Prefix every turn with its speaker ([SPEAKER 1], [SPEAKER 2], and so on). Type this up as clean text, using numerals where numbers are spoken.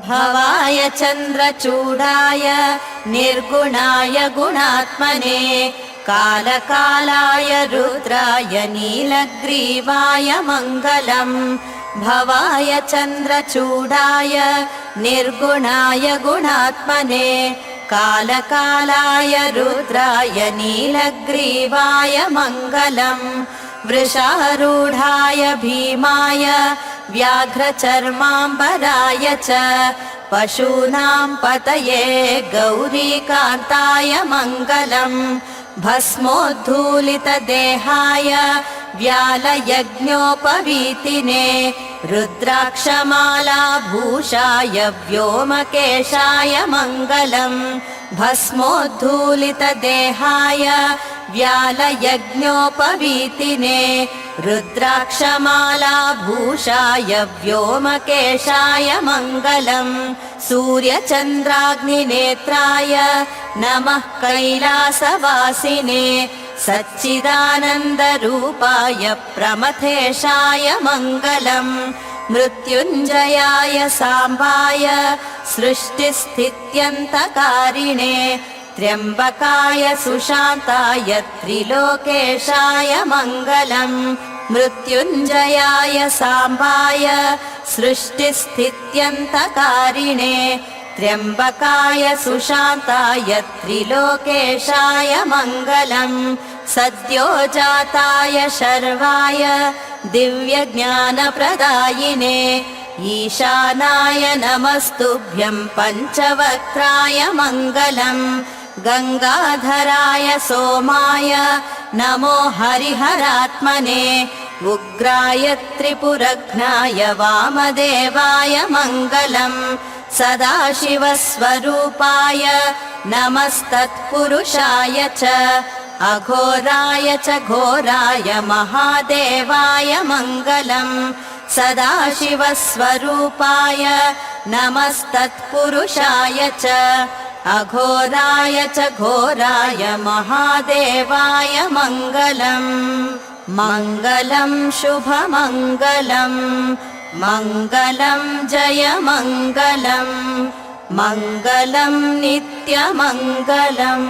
[SPEAKER 1] भवाय चन्द्रचूडाय निर्गुणाय गुणात्मने कालकालाय रुद्राय नीलग्रीवाय मङ्गलम् भवाय चन्द्रचूडाय निर्गुणाय गुणात्मने कालकालाय रुद्राय नीलग्रीवाय मङ्गलम् वृषारूढाय भीमाय व्याघ्रचर्माम्बराय च पशूनां पतये गौरीकान्ताय मङ्गलम् भस्मोद्धूलितदेहाय व्यालयज्ञोपवीतिने रुद्राक्षमालाभूषाय व्योमकेशाय मङ्गलम् भस्मोद्धूलितदेहाय व्यालयज्ञोपवीतिने रुद्राक्षमालाभूषाय व्योमकेशाय मङ्गलम् सूर्यचन्द्राग्निनेत्राय नमः कैलासवासिने सच्चिदानन्दरूपाय प्रमथेशाय मङ्गलम् मृत्युञ्जयाय साम्बाय सृष्टिस्थित्यन्तकारिणे त्र्यम्बकाय सुशान्ताय त्रिलोकेशाय मङ्गलम् मृत्युञ्जयाय साम्बाय सृष्टिस्थित्यन्तकारिणे त्र्यम्बकाय सुशान्ताय त्रिलोकेशाय मङ्गलम् सद्योजाताय शर्वाय दिव्यज्ञानप्रदायिने ईशानाय नमस्तुभ्यं पञ्चवक्त्राय मङ्गलम् गङ्गाधराय सोमाय नमो हरिहरात्मने उग्राय त्रिपुरघ्नाय वामदेवाय मङ्गलम् सदाशिवस्वरूपाय नमस्तत्पुरुषाय च अघोराय च घोराय महादेवाय मङ्गलम् सदाशिवस्वरूपाय नमस्तत्पुरुषाय च अघोराय च घोराय महादेवाय मङ्गलम् मङ्गलम् शुभमङ्गलम् मङ्गलम् जय मङ्गलम् मङ्गलम् नित्यमङ्गलम्।